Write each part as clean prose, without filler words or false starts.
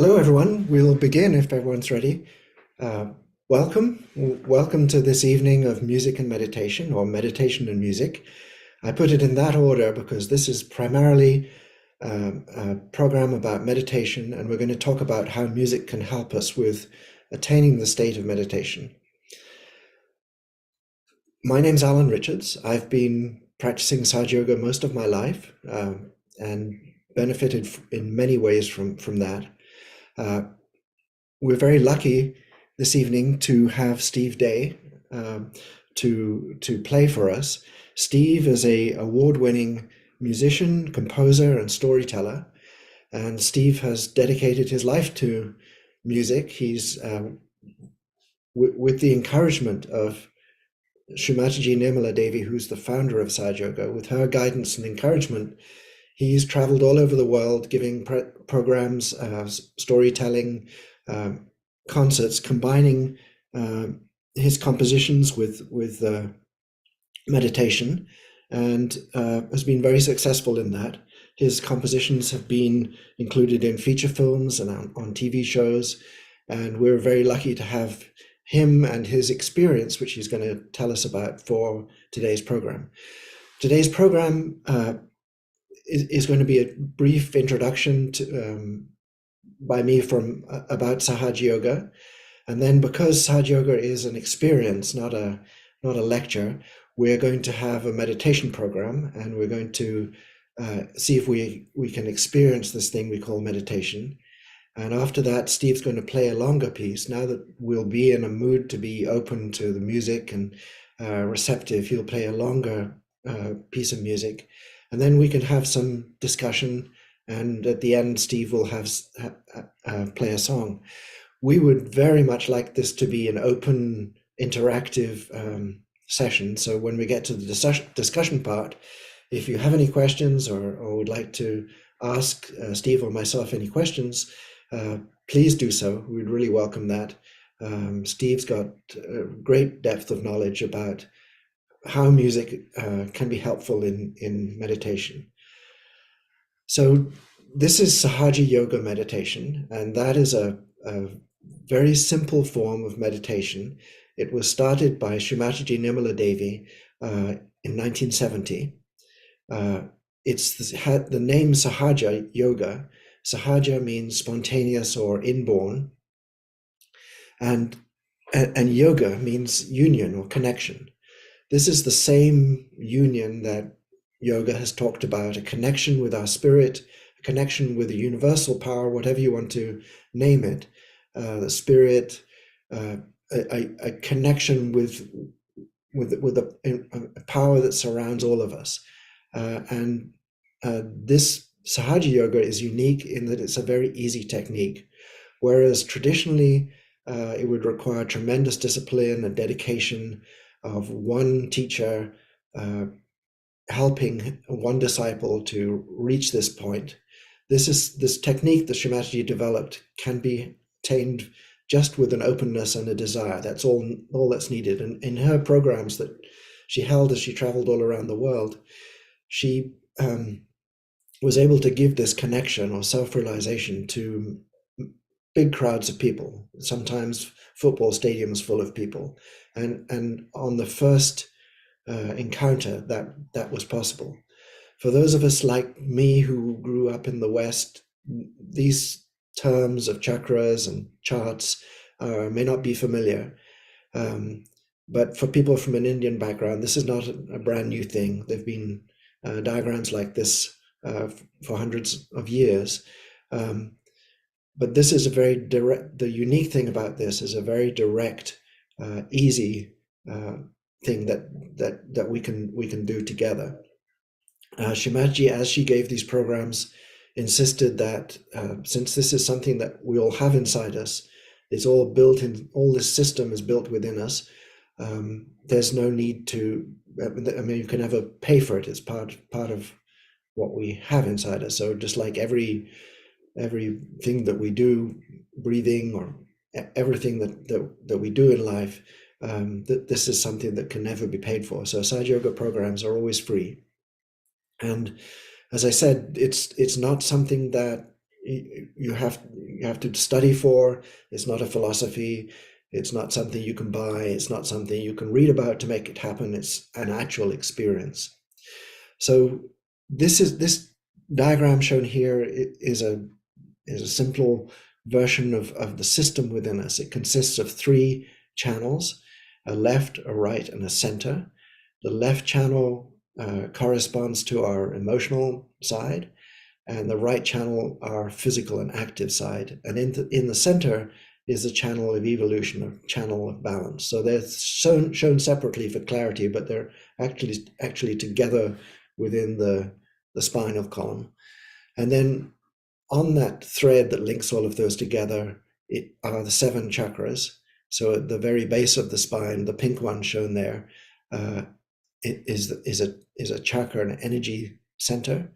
Hello, everyone. We'll begin if everyone's ready. Uh, welcome to this evening of music and meditation, or meditation and music. I put it in that order because this is primarily a program about meditation, and we're going to talk about how music can help us with attaining the state of meditation. My name's Alan Richards. I've been practicing Sahaja Yoga most of my life and benefited in many ways from that. We're very lucky this evening to have Steve Day to play for us. Steve is a award-winning musician, composer, and storyteller, and Steve has dedicated his life to music. He's with the encouragement of Srimati Nirmala Devi, who's the founder of Sahaja Yoga. With her guidance and encouragement, he's traveled all over the world giving programs, storytelling, concerts, combining his compositions with meditation, and has been very successful in that. His compositions have been included in feature films and on TV shows, and we're very lucky to have him and his experience, which he's going to tell us about for today's program. Today's program is going to be a brief introduction to by me about Sahaja Yoga, and then because Sahaja Yoga is an experience, not a lecture, we're going to have a meditation program, and we're going to see if we can experience this thing we call meditation. And after that, Steve's going to play a longer piece. Now that we'll be in a mood to be open to the music and receptive, he'll play a longer piece of music, and then we can have some discussion. And at the end, Steve will have play a song. We would very much like this to be an open, interactive session. So when we get to the discussion part, if you have any questions or would like to ask Steve or myself any questions, please do so. We'd really welcome that. Steve's got a great depth of knowledge about how music can be helpful in meditation. So this is Sahaja Yoga meditation, and that is a very simple form of meditation. It was started by Srimati Nirmala Devi in 1970. It's had the name Sahaja Yoga. Sahaja means spontaneous or inborn, and yoga means union or connection. This is the same union that yoga has talked about, a connection with our spirit, a connection with a universal power, whatever you want to name it, the spirit, a connection with a power that surrounds all of us. And this Sahaja Yoga is unique in that it's a very easy technique, whereas traditionally it would require tremendous discipline and dedication of one teacher helping one disciple to reach this point. This technique that Srimati developed can be attained just with an openness and a desire. That's all that's needed. And in her programs that she held as she traveled all around the world, she was able to give this connection or self-realization to big crowds of people, sometimes football stadiums full of people. And on the first encounter, that was possible. For those of us like me who grew up in the West, these terms of chakras and charts may not be familiar. But for people from an Indian background, this is not a brand new thing. There've been diagrams like this for hundreds of years. But this is a very direct, the unique thing about this is a very direct, easy thing that we can do together. Shimaji, as she gave these programs, insisted that since this is something that we all have inside us, it's all built in, all this system is built within us. There's no need to, I mean, you can never pay for it. It's part of what we have inside us. So just like everything that we do, breathing or everything that we do in life, this is something that can never be paid for. So Sahaja Yoga programs are always free. And as I said, it's not something that you have to study for. It's not a philosophy. It's not something you can buy. It's not something you can read about to make it happen. It's an actual experience. So this diagram shown here is a simple version of the system within us. It consists of three channels: a left, a right, and a center. The left channel corresponds to our emotional side, and the right channel our physical and active side. And in the center is the channel of evolution, or channel of balance. So they're shown separately for clarity, but they're actually together within the spinal column. And then on that thread that links all of those together are the 7 chakras. So at the very base of the spine, the pink one shown there, it is a chakra, an energy center.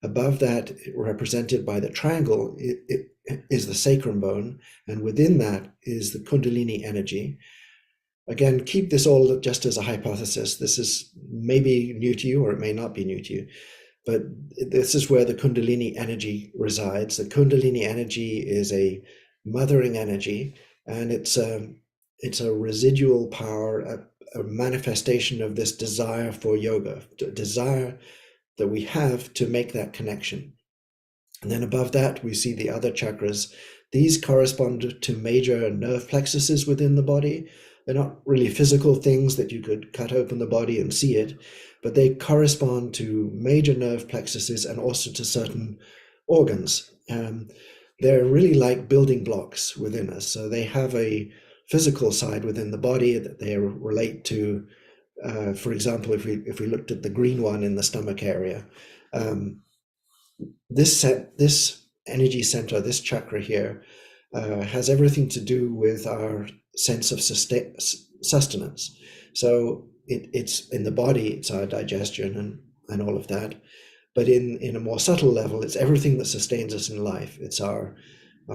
Above that, represented by the triangle, it is the sacrum bone, and within that is the Kundalini energy. Again, keep this all just as a hypothesis. This is maybe new to you, or it may not be new to you, but this is where the Kundalini energy resides. The Kundalini energy is a mothering energy, and it's a residual power, a manifestation of this desire for yoga, desire that we have to make that connection. And then above that, we see the other chakras. These correspond to major nerve plexuses within the body. They're not really physical things that you could cut open the body and see it, but they correspond to major nerve plexuses and also to certain organs. They're really like building blocks within us. So they have a physical side within the body that they relate to. For example, if we looked at the green one in the stomach area, this energy center, this chakra here, has everything to do with our sense of sustenance. So it's in the body, it's our digestion and all of that. But in a more subtle level, it's everything that sustains us in life. It's our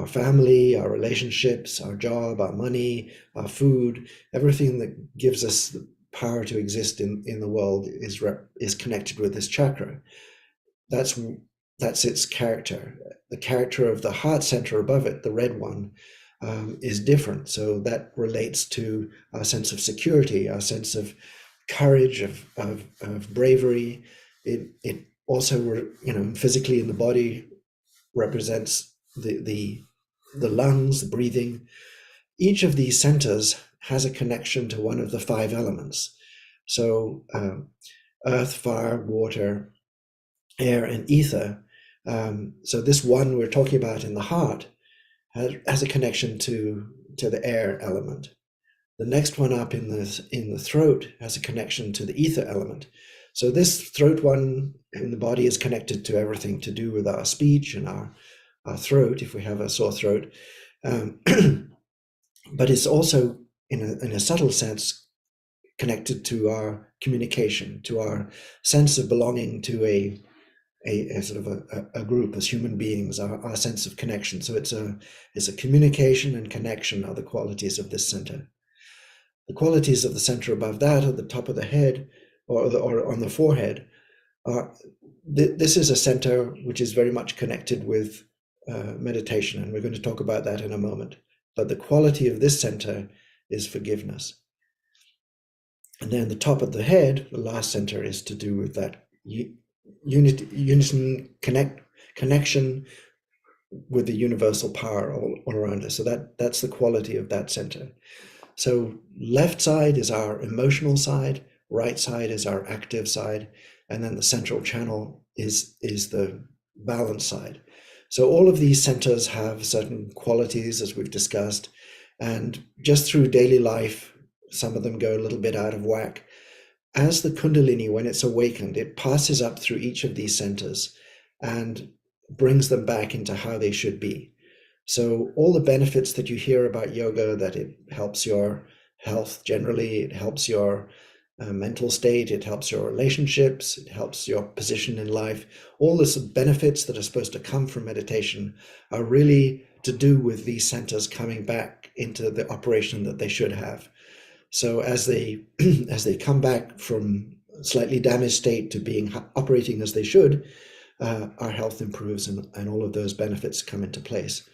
family, our relationships, our job, our money, our food, everything that gives us the power to exist in the world is connected with this chakra. That's its character. The character of the heart center above it, the red one, is different. So that relates to our sense of security, our sense of courage, of bravery. It also, physically in the body represents the lungs, the breathing. Each of these centers has a connection to one of the 5 elements. So earth, fire, water, air, and ether. So this one we're talking about in the heart has a connection to the air element. The next one up in the throat has a connection to the ether element. So this throat one in the body is connected to everything to do with our speech and our throat, if we have a sore throat. But it's also, in a subtle sense, connected to our communication, to our sense of belonging to a sort of a group as human beings, our sense of connection. So it's a communication and connection are the qualities of this center. The qualities of the center above that, at the top of the head, or on the forehead, this is a center which is very much connected with meditation, and we're going to talk about that in a moment. But the quality of this center is forgiveness. And then the top of the head, the last center, is to do with that unison connection with the universal power all around us. So that's the quality of that center. So left side is our emotional side, right side is our active side, and then the central channel is the balance side. So all of these centers have certain qualities, as we've discussed, and just through daily life, some of them go a little bit out of whack. As the Kundalini, when it's awakened, it passes up through each of these centers and brings them back into how they should be. So all the benefits that you hear about yoga, that it helps your health generally, it helps your mental state, it helps your relationships, it helps your position in life, all the benefits that are supposed to come from meditation are really to do with these centers coming back into the operation that they should have. So as they come back from slightly damaged state to being operating as they should, our health improves and all of those benefits come into place.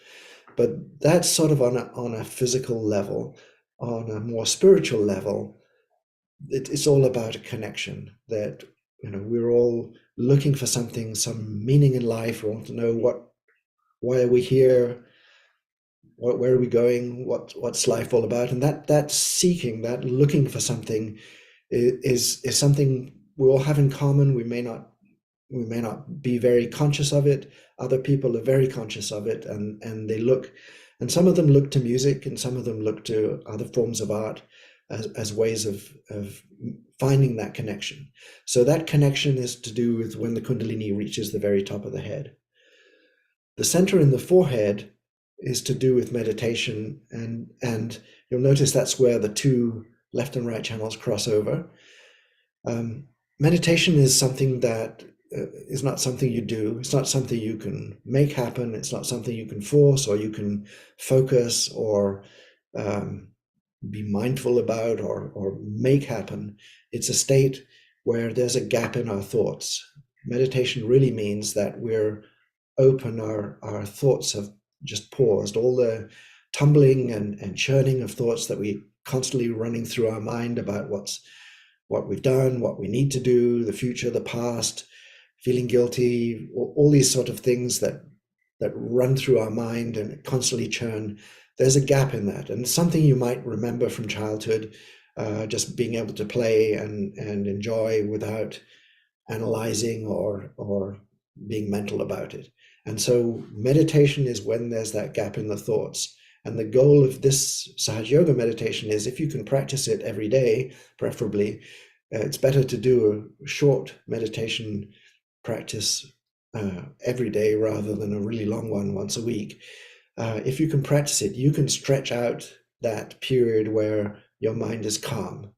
But that's sort of on a physical level. On a more spiritual level, it's all about a connection that, we're all looking for something, some meaning in life. We want to know why are we here? Where are we going? What's life all about? And that seeking, that looking for something is something we all have in common. We may not be very conscious of it. Other people are very conscious of it, and they look, and some of them look to music, and some of them look to other forms of art as ways of finding that connection. So that connection is to do with when the Kundalini reaches the very top of the head. The center in the forehead is to do with meditation, and you'll notice that's where the two left and right channels cross over. Meditation is something that is not something you do. It's not something you can make happen. It's not something you can force, or you can focus, or be mindful about, or make happen. It's a state where there's a gap in our thoughts. Meditation really means that we're open, our thoughts have just paused. All the tumbling and churning of thoughts that we constantly running through our mind about what we've done, what we need to do, the future, the past, feeling guilty, all these sort of things that run through our mind and constantly churn. There's a gap in that, and something you might remember from childhood, just being able to play and enjoy without analyzing or being mental about it. And so meditation is when there's that gap in the thoughts. And the goal of this Sahaja Yoga meditation is, if you can practice it every day, preferably, it's better to do a short meditation practice every day rather than a really long one once a week. If you can practice it, you can stretch out that period where your mind is calm.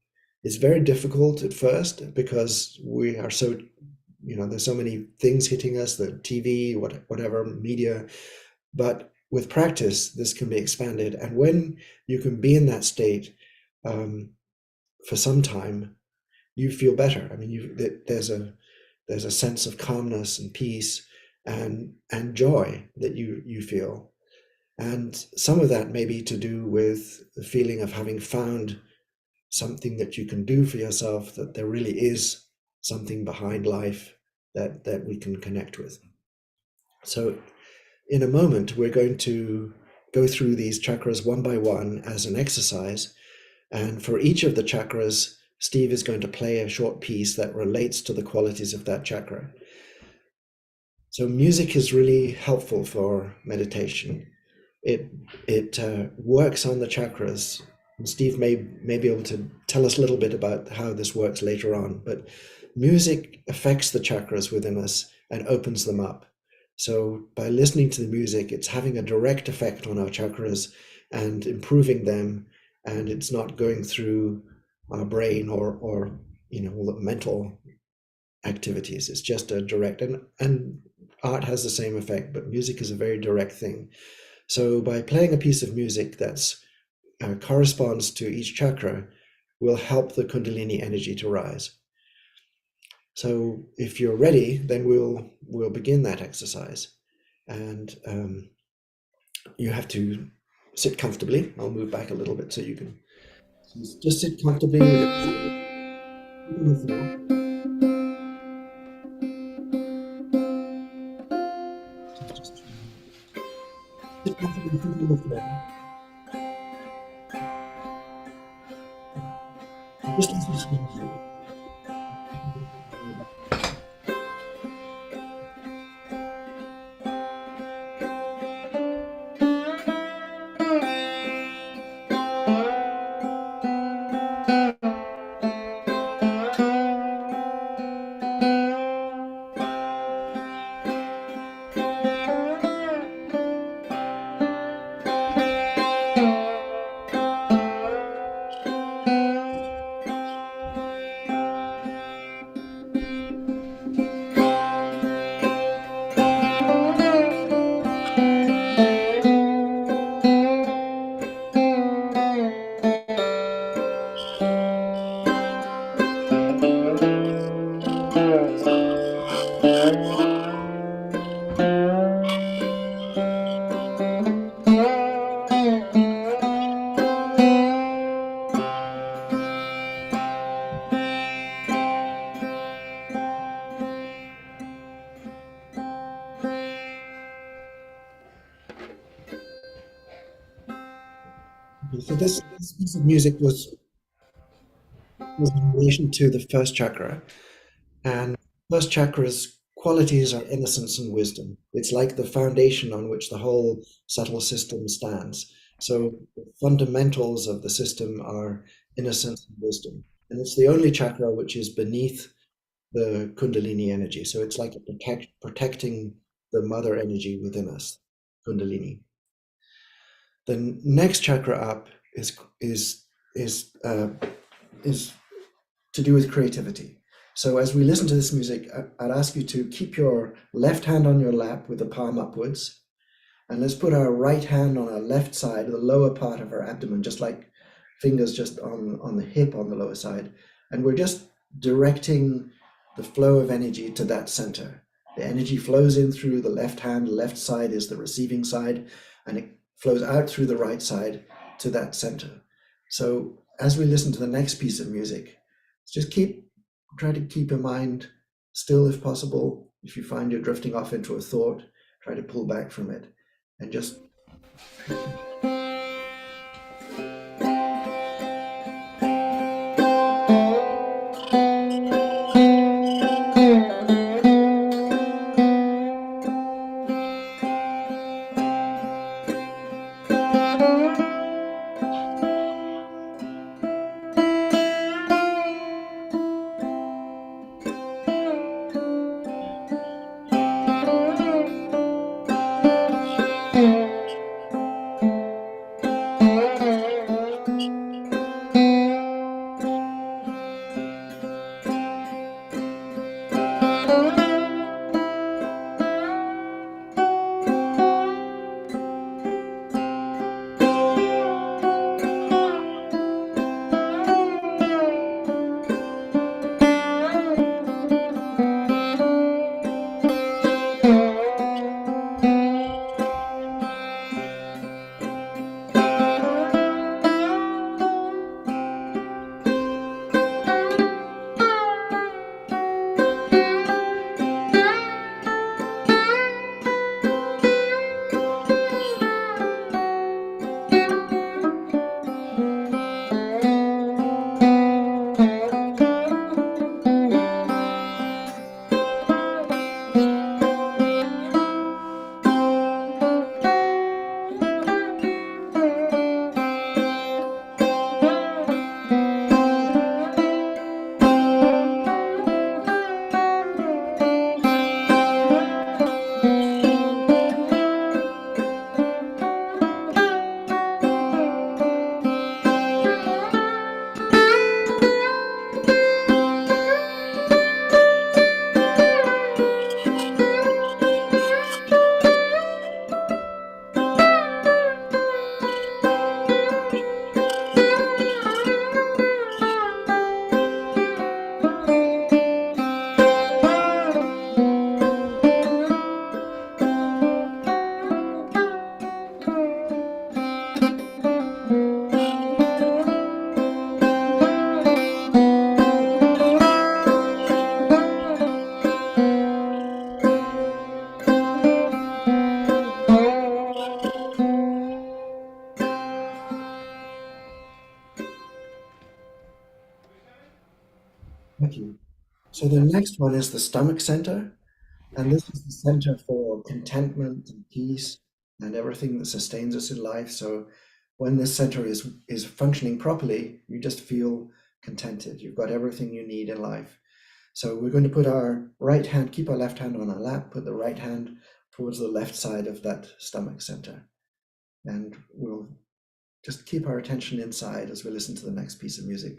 It's very difficult at first because we are so, there's so many things hitting us, the TV, whatever media, but with practice, this can be expanded. And when you can be in that state for some time, you feel better. I mean, there's a sense of calmness and peace and joy that you feel. And some of that may be to do with the feeling of having found something that you can do for yourself, that there really is something behind life that we can connect with. So in a moment, we're going to go through these chakras one by one as an exercise. And for each of the chakras, Steve is going to play a short piece that relates to the qualities of that chakra. So music is really helpful for meditation. It works on the chakras. And Steve may be able to tell us a little bit about how this works later on, but music affects the chakras within us and opens them up. So by listening to the music, it's having a direct effect on our chakras and improving them, and it's not going through our brain or all the mental activities. It's just a direct, and art has the same effect, but music is a very direct thing. So by playing a piece of music that's corresponds to each chakra, will help the Kundalini energy to rise. So if you're ready, then we'll begin that exercise, and you have to sit comfortably. I'll move back a little bit so you can just sit comfortably with your feet on the floor. Just sit comfortably, feet on the floor. Just listen to the music. Okay, so this piece of music was in relation to the first chakra. And first chakra's qualities are innocence and wisdom. It's like the foundation on which the whole subtle system stands. So the fundamentals of the system are innocence and wisdom. And it's the only chakra which is beneath the Kundalini energy. So it's like protecting the mother energy within us, Kundalini. The next chakra up is is uh, is to do with creativity. So as we listen to this music, I'd ask you to keep your left hand on your lap with the palm upwards, and let's put our right hand on our left side, the lower part of our abdomen, just like fingers just on the hip on the lower side. And we're just directing the flow of energy to that center. The energy flows in through the left hand, the left side is the receiving side, and it flows out through the right side to that center. So as we listen to the next piece of music, just try to keep your mind still if possible. If you find you're drifting off into a thought, try to pull back from it and just thank you. So the next one is the stomach center, and this is the center for contentment and peace and everything that sustains us in life. So when this center is functioning properly, you just feel contented. You've got everything you need in life. So we're going to put our right hand, keep our left hand on our lap, put the right hand towards the left side of that stomach center. And we'll just keep our attention inside as we listen to the next piece of music.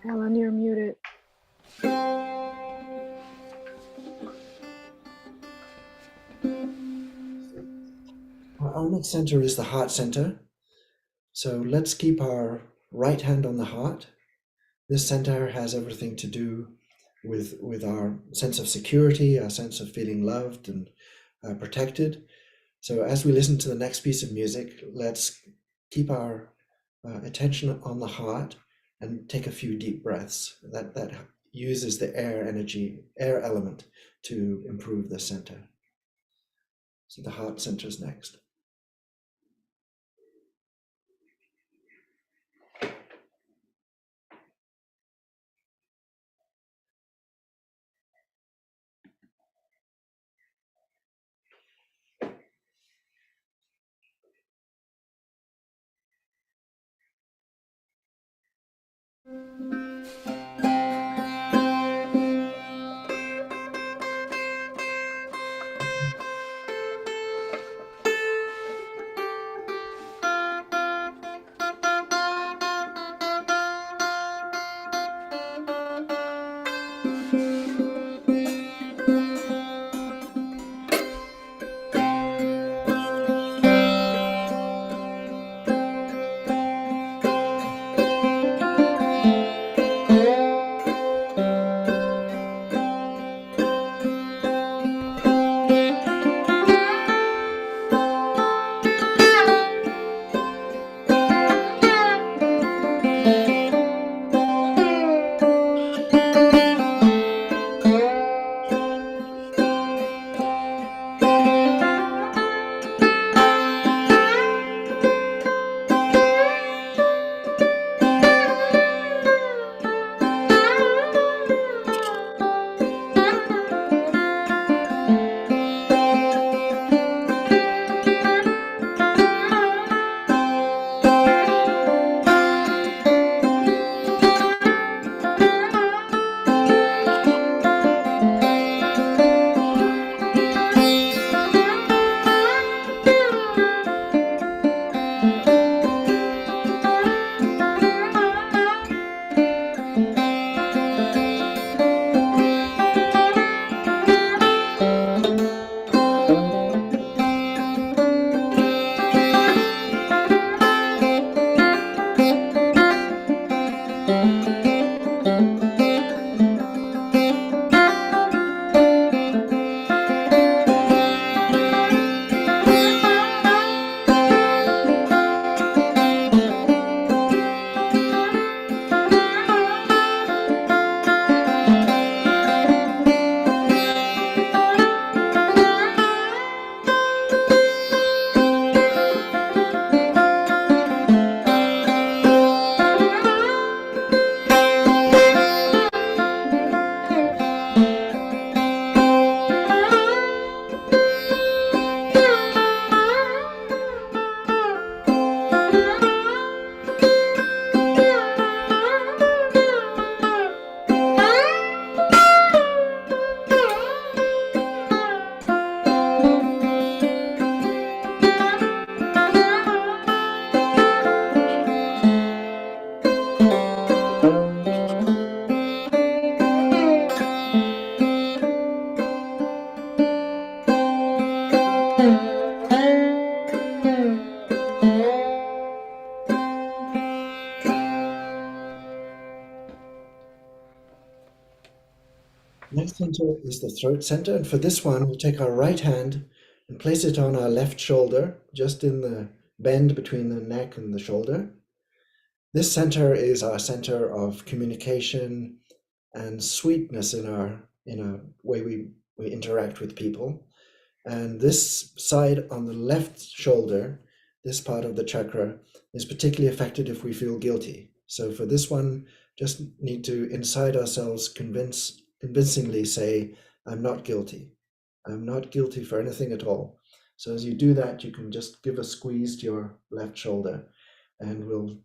Alan, you're muted. Our next center is the heart center. So let's keep our right hand on the heart. This center has everything to do with our sense of security, our sense of feeling loved and protected. So as we listen to the next piece of music, let's keep our attention on the heart and take a few deep breaths. That uses the air energy, air element to improve the center. So the heart center is next. Next center is the throat center, and for this one, we'll take our right hand and place it on our left shoulder, just in the bend between the neck and the shoulder. This center is our center of communication and sweetness in our way we interact with people. And this side on the left shoulder, this part of the chakra is particularly affected if we feel guilty. So for this one, just need to inside ourselves convincingly say, I'm not guilty. I'm not guilty for anything at all. So as you do that, you can just give a squeeze to your left shoulder, and we'll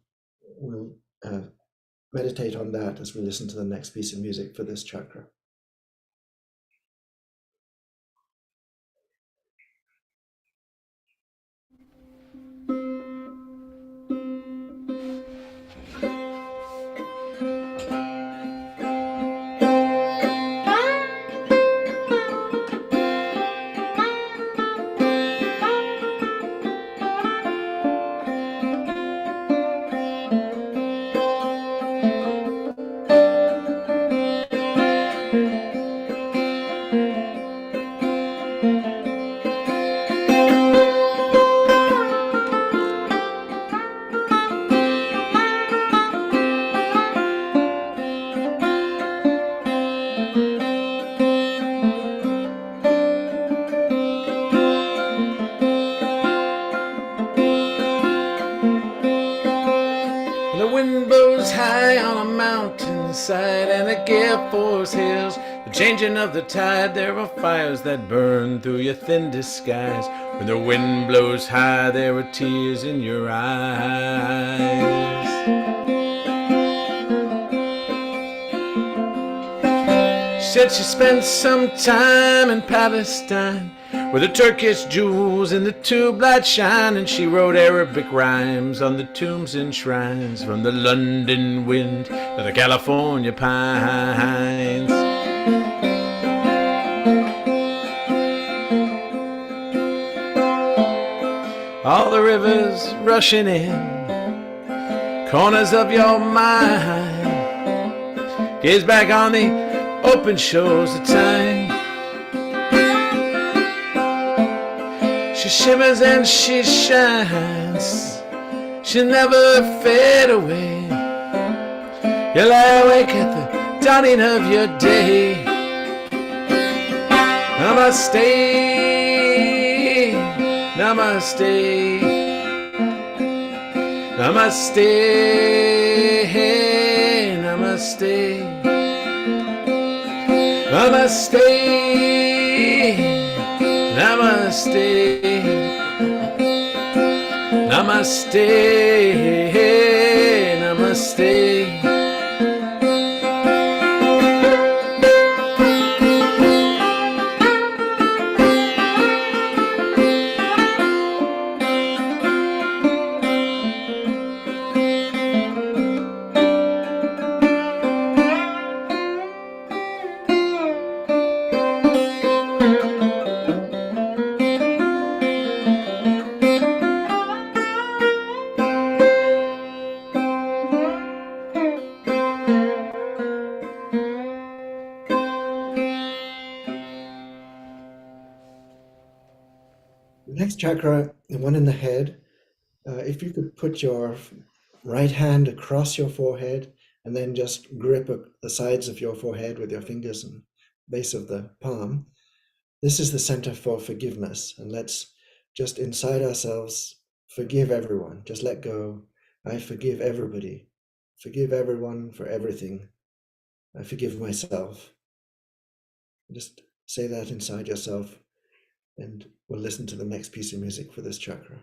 meditate on that as we listen to the next piece of music for this chakra. The wind blows high on a mountainside, and the gale force hails the changing of the tide. There are fires that burn through your thin disguise. When the wind blows high, there are tears in your eyes. She said she spent some time in Palestine, where the Turkish jewels in the tube light shine, and she wrote Arabic rhymes on the tombs and shrines, from the London wind to the California pines. All the rivers rushing in, corners of your mind, gaze back on the open shores of time. She shimmers and she shines, she'll never fade away. You lie awake at the dawning of your day. Namaste, namaste, namaste, namaste, namaste, namaste, namaste, namaste. The next chakra, the one in the head, if you could put your right hand across your forehead and then just grip the sides of your forehead with your fingers and base of the palm. This is the center for forgiveness. And let's just inside ourselves forgive everyone. Just let go. I forgive everybody. Forgive everyone for everything. I forgive myself. Just say that inside yourself, and we'll listen to the next piece of music for this chakra.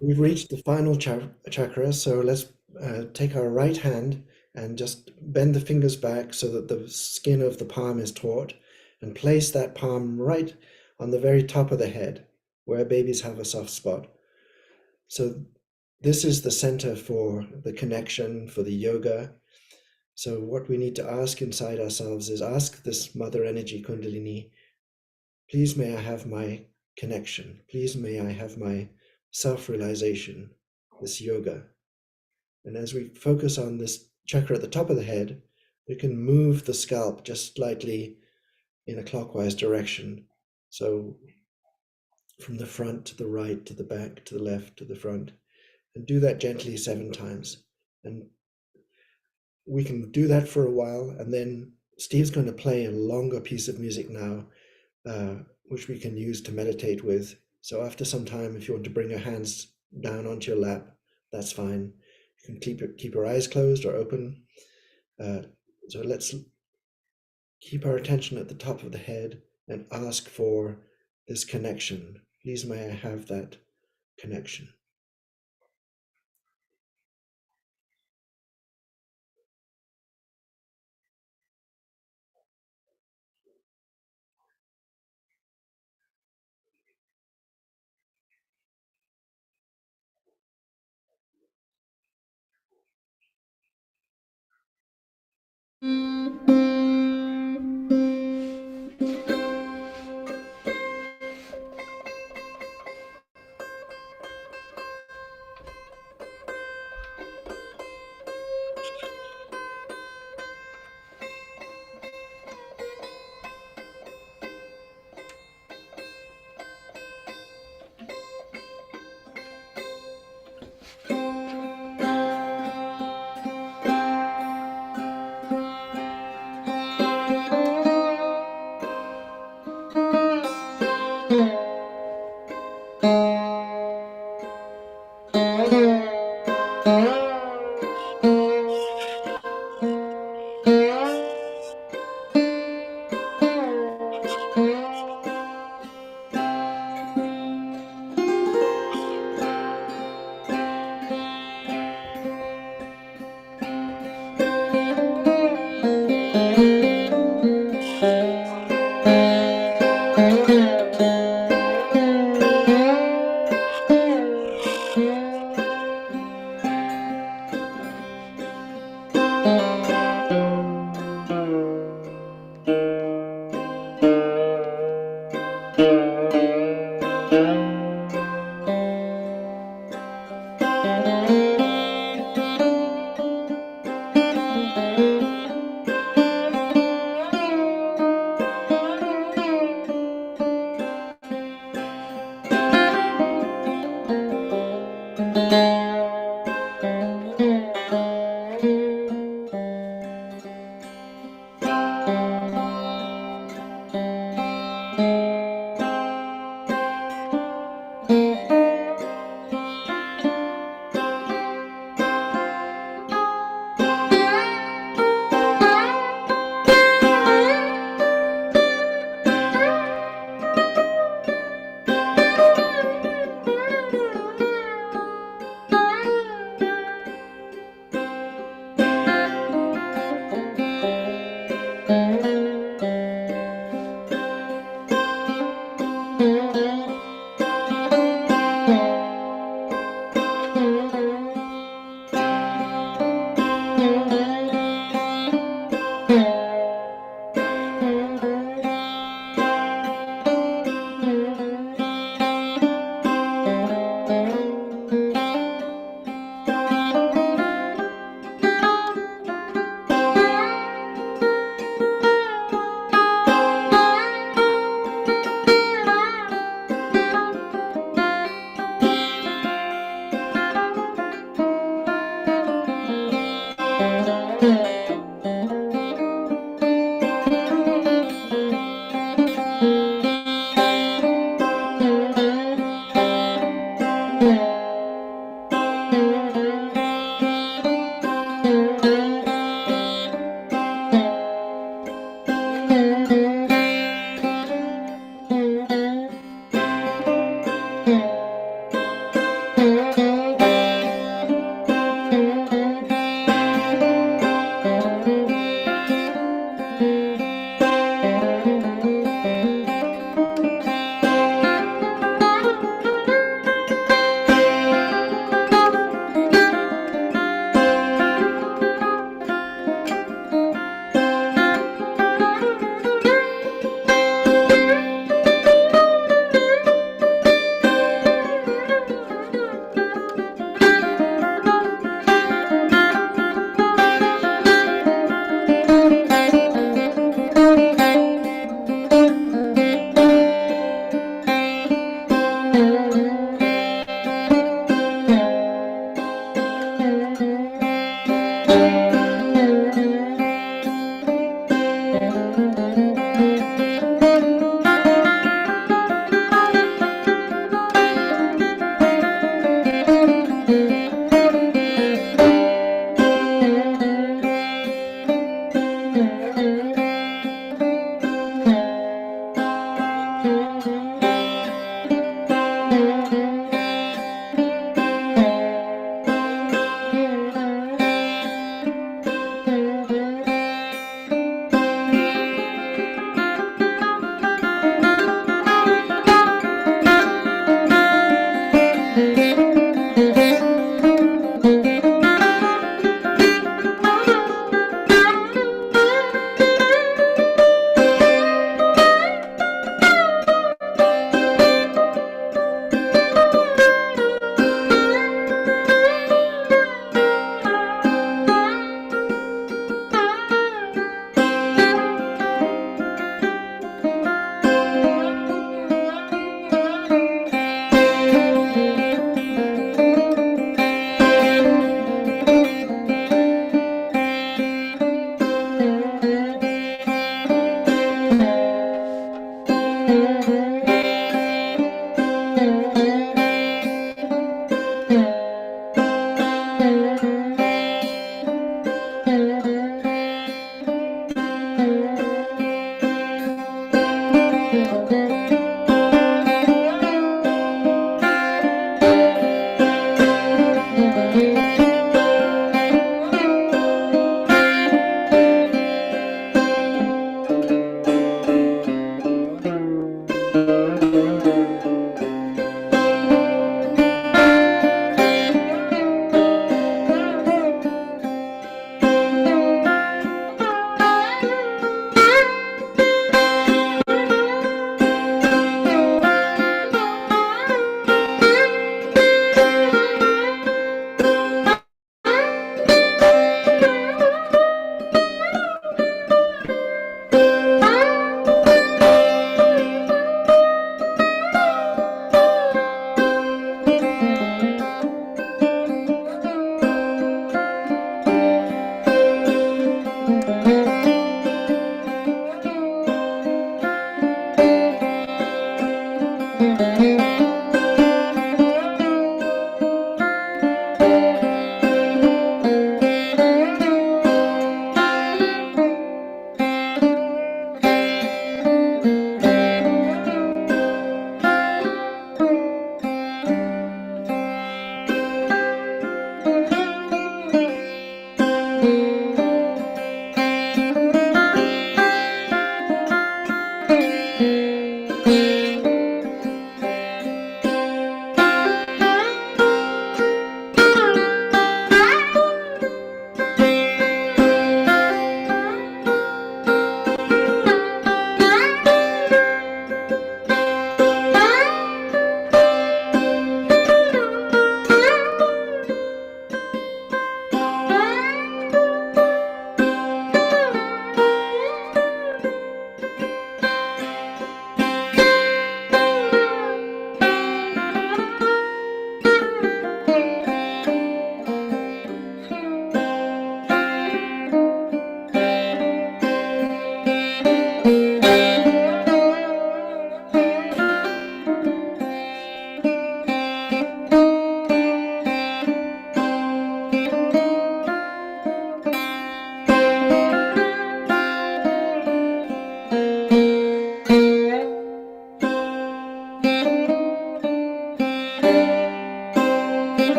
We've reached the final chakra, so let's take our right hand and just bend the fingers back so that the skin of the palm is taut, and place that palm right on the very top of the head, where babies have a soft spot. So this is the center for the connection, for the yoga. So what we need to ask inside ourselves is ask this Mother Energy Kundalini, please may I have my connection. Please may I have my self-realization, this yoga. And as we focus on this chakra at the top of the head, we can move the scalp just slightly in a clockwise direction. So from the front to the right, to the back, to the left, to the front, and do that gently 7 times. And we can do that for a while, and then Steve's going to play a longer piece of music now, which we can use to meditate with. So after some time, if you want to bring your hands down onto your lap, that's fine. You can keep your eyes closed or open. So let's keep our attention at the top of the head and ask for this connection. Please may I have that connection.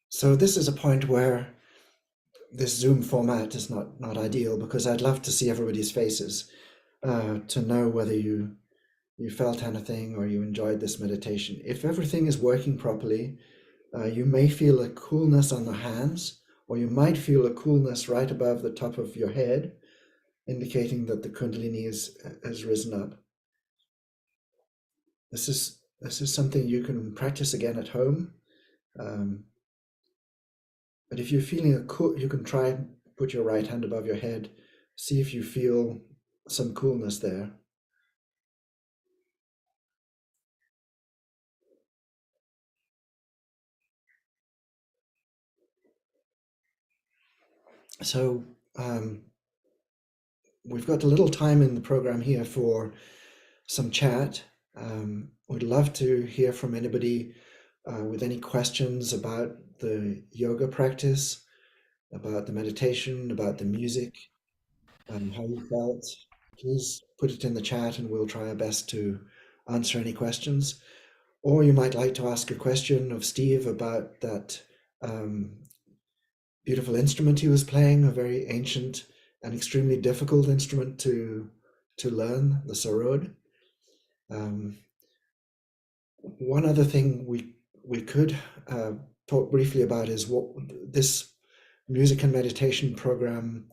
So this is a point where this Zoom format is not ideal, because I'd love to see everybody's faces to know whether you felt anything or you enjoyed this meditation. If everything is working properly, you may feel a coolness on the hands, or you might feel a coolness right above the top of your head, indicating that the Kundalini has risen up. This is something you can practice again at home. But if you're feeling you can try put your right hand above your head, see if you feel some coolness there. So we've got a little time in the program here for some chat. We'd love to hear from anybody with any questions about the yoga practice, about the meditation, about the music, how you felt. Please put it in the chat and we'll try our best to answer any questions. Or you might like to ask a question of Steve about that beautiful instrument he was playing, a very ancient and extremely difficult instrument to learn, the sarod. One other thing we could talk briefly about is what this music and meditation program,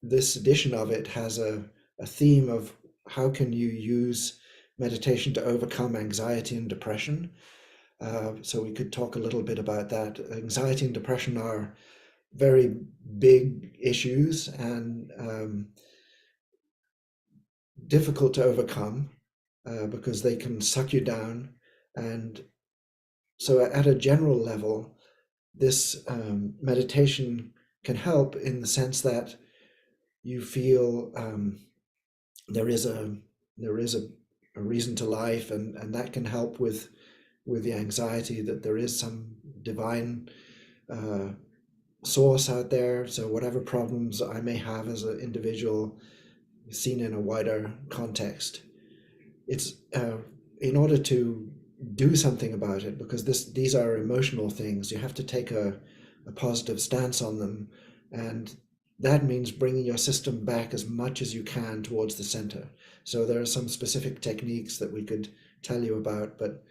this edition of it has a theme of how can you use meditation to overcome anxiety and depression. So we could talk a little bit about that. Anxiety and depression are very big issues and difficult to overcome because they can suck you down. And so at a general level, this meditation can help in the sense that you feel there is a reason to life, and that can help with the anxiety, that there is some divine source out there. So whatever problems I may have as an individual, seen in a wider context, it's in order to do something about it, because these are emotional things, you have to take a positive stance on them, and that means bringing your system back as much as you can towards the center. So there are some specific techniques that we could tell you about, but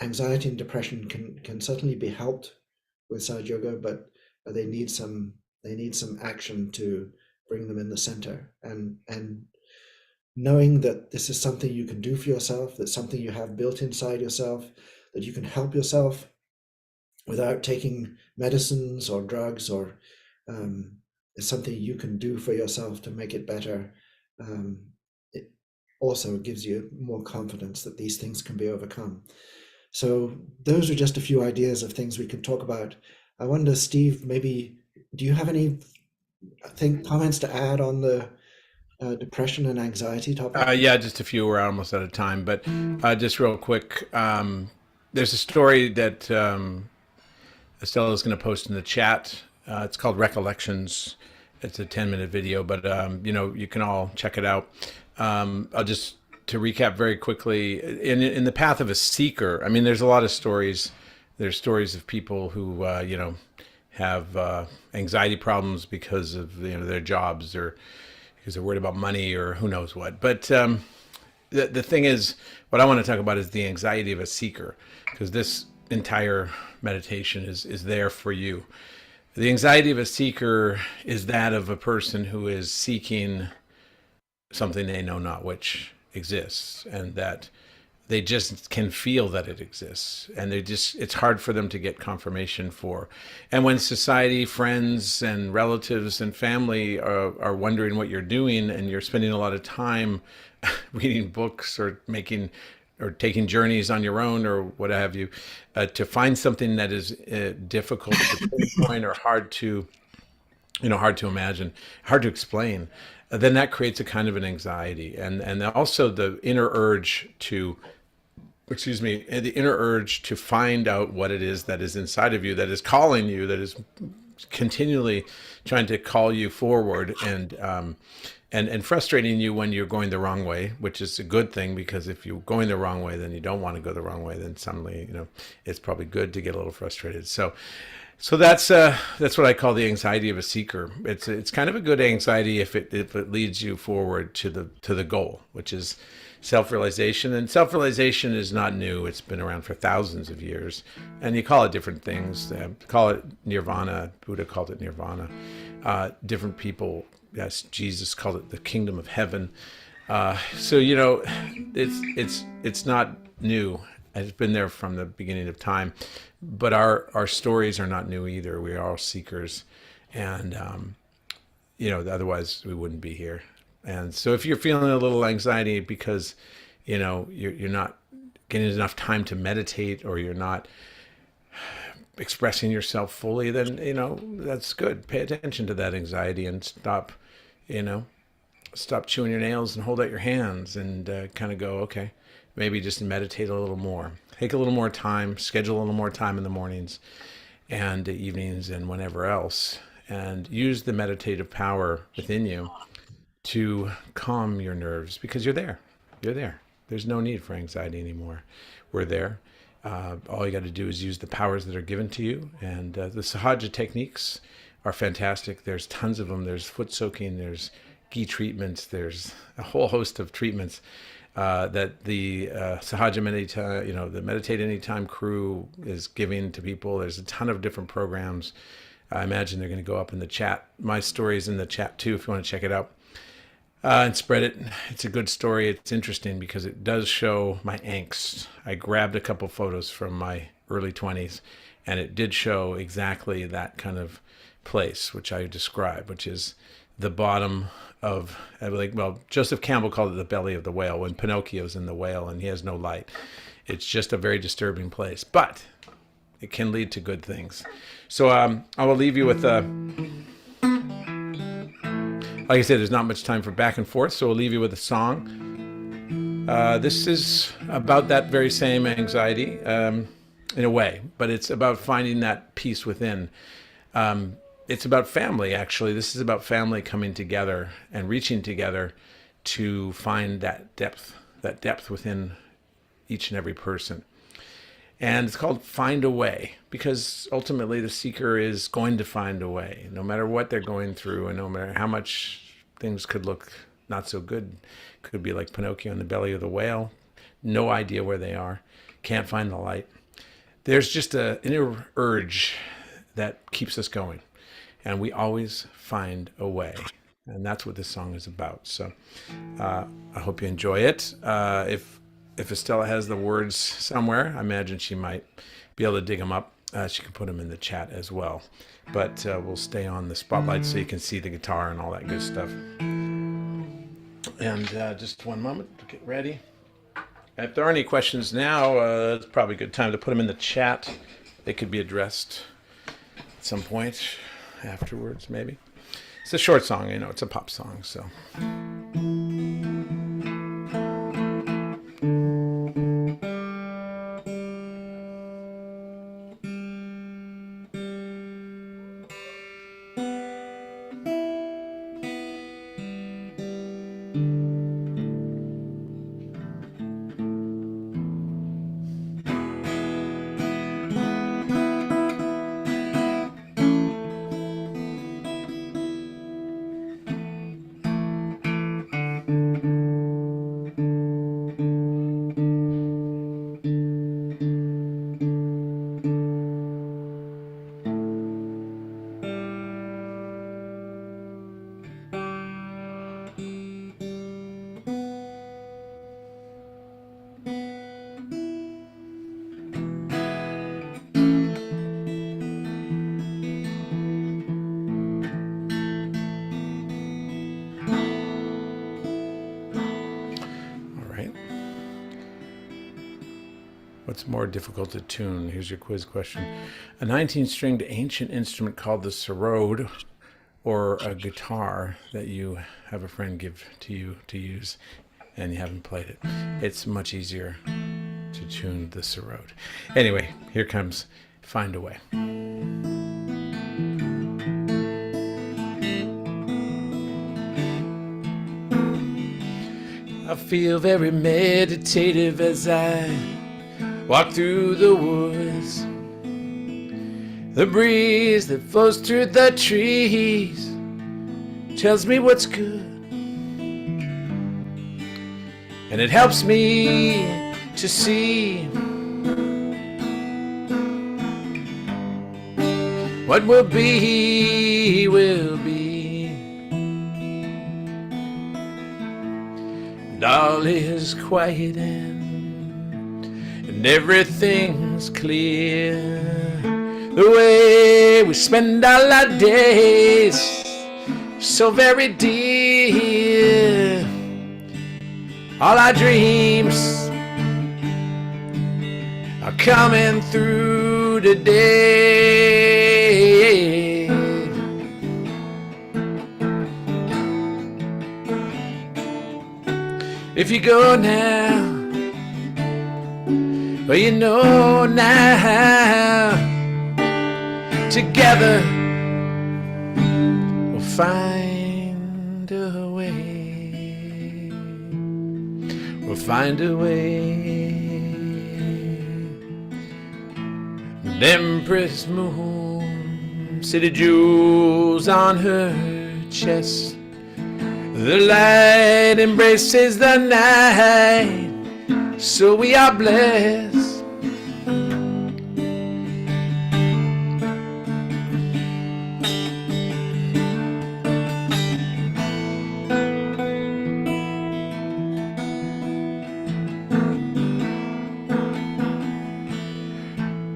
anxiety and depression can certainly be helped with Saj Yoga, but they need some action to bring them in the center, and knowing that this is something you can do for yourself, that's something you have built inside yourself, that you can help yourself without taking medicines or drugs, or it's something you can do for yourself to make it better. It also gives you more confidence that these things can be overcome. So those are just a few ideas of things we can talk about. I wonder, Steve, maybe do you have any comments to add on the depression and anxiety topic? Yeah, just a few. We're almost out of time, but just real quick, there's a story that Estella is going to post in the chat. It's called Recollections. It's a 10-minute video, but you can all check it out. I'll just to recap very quickly. In the path of a seeker, I mean, there's a lot of stories. There's stories of people who have anxiety problems because of their jobs, or because they're worried about money, or who knows what. But the thing is, what I want to talk about is the anxiety of a seeker, because this entire meditation is there for you. The anxiety of a seeker is that of a person who is seeking something they know not which exists, and that they just can feel that it exists, and it's hard for them to get confirmation for. And when society, friends and relatives and family are wondering what you're doing, and you're spending a lot of time reading books or taking journeys on your own or what have you, to find something that is difficult to pinpoint or hard to imagine, hard to explain, then that creates a kind of an anxiety, and also the inner urge to find out what it is that is inside of you, that is calling you, that is continually trying to call you forward, and and frustrating you when you're going the wrong way, which is a good thing, because if you're going the wrong way, then you don't want to go the wrong way. Then suddenly, it's probably good to get a little frustrated. So that's what I call the anxiety of a seeker. It's kind of a good anxiety if it leads you forward to the goal, which is self-realization. And self-realization is not new. It's been around for thousands of years, and you call it different things. Call it nirvana. Buddha called it nirvana. Different people. Yes, Jesus called it the kingdom of heaven. So it's not new. It's been there from the beginning of time, but our stories are not new either. We are all seekers, and otherwise we wouldn't be here. And so if you're feeling a little anxiety because you're not getting enough time to meditate, or you're not expressing yourself fully, then that's good. Pay attention to that anxiety and stop chewing your nails and hold out your hands and kind of go, okay, maybe just meditate a little more. Take a little more time, schedule a little more time in the mornings and evenings and whenever else, and use the meditative power within you to calm your nerves, because you're there. You're there. There's no need for anxiety anymore. We're there. All you got to do is use the powers that are given to you. And the Sahaja techniques are fantastic. There's tons of them. There's foot soaking. There's ghee treatments. There's a whole host of treatments that the Sahaja the Meditate Anytime crew is giving to people. There's a ton of different programs. I imagine they're going to go up in the chat. My story's in the chat too, if you want to check it out. And spread it. It's a good story. It's interesting because it does show my angst. I grabbed a couple photos from my early 20s, and it did show exactly that kind of place, which I described, which is the bottom of, Joseph Campbell called it the belly of the whale, when Pinocchio's in the whale and he has no light. It's just a very disturbing place, but it can lead to good things. So I will leave you with like I said, there's not much time for back and forth, so we'll leave you with a song. This is about that very same anxiety, in a way, but it's about finding that peace within. It's about family, actually. This is about family coming together and reaching together to find that depth within each and every person. And it's called Find a Way, because ultimately the seeker is going to find a way, no matter what they're going through, and no matter how much things could look not so good. Could be like Pinocchio in the belly of the whale, no idea where they are, can't find the light. There's just an inner urge that keeps us going, and we always find a way. And that's what this song is about. So I hope you enjoy it. If Estella has the words somewhere, I imagine she might be able to dig them up. She can put them in the chat as well. But we'll stay on the spotlight so you can see the guitar and all that good stuff. And just one moment to get ready. If there are any questions now, it's probably a good time to put them in the chat. They could be addressed at some point afterwards, maybe. It's a short song, it's a pop song, so... What's more difficult to tune? Here's your quiz question. A 19-stringed ancient instrument called the sarod, or a guitar that you have a friend give to you to use and you haven't played it. It's much easier to tune the sarod. Anyway, here comes Find a Way. feel very meditative as I walk through the woods. The breeze that flows through the trees tells me what's good, and it helps me to see what will be, will be. And all is quiet and everything's clear. The way we spend all our days, so very dear. All our dreams are coming through today. If you go now, well, you know now, together we'll find a way. We'll find a way. The Empress Moon, city jewels on her chest. The light embraces the night, so we are blessed.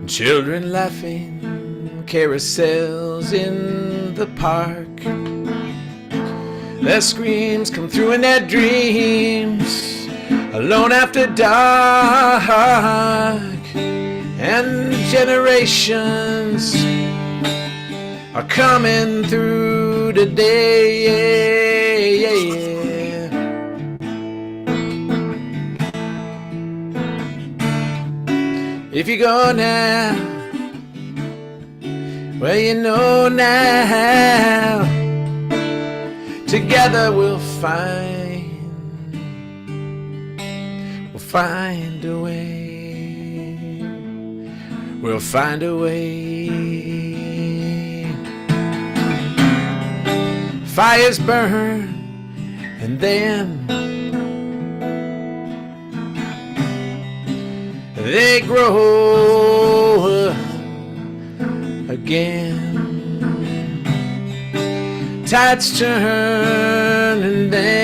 Children laughing, carousels in the park. Their screams come through in their dreams, alone after dark. And generations are coming through today. If you go now, well, you know now, together we'll find a way. We'll find a way. Fires burn, and then they grow again. Tides turn, and then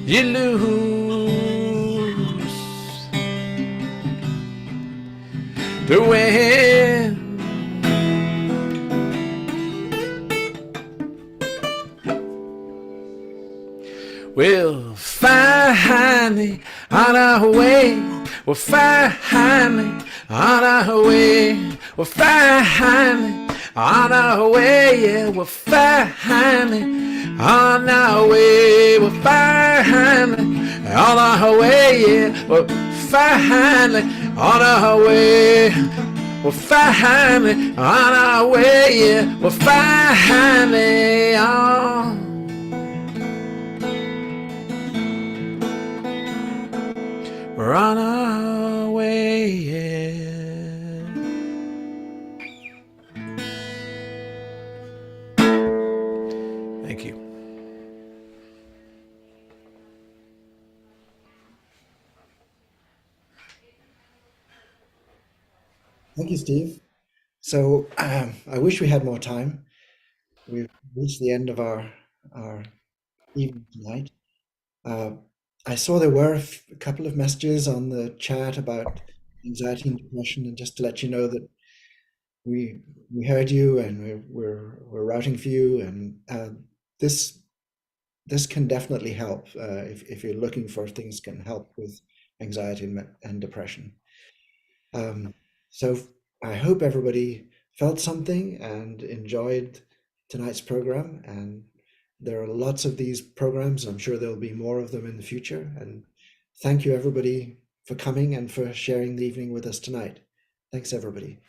you lose the wind. We'll finally on our way. We'll finally on our way. We're finally on our way. Yeah, we're finally on our way. We're finally on our way. Yeah, we're finally on our way. We're finally on our way. Yeah, we're finally on. We're on our way, yeah. Thank you. Thank you, Steve. So I wish we had more time. We've reached the end of our evening tonight. I saw there were a couple of messages on the chat about anxiety and depression, and just to let you know that we heard you, and we're routing for you, and this can definitely help if you're looking for things can help with anxiety and depression. So I hope everybody felt something and enjoyed tonight's program, and there are lots of these programs. I'm sure there'll be more of them in the future. And thank you, everybody, for coming and for sharing the evening with us tonight. Thanks, everybody.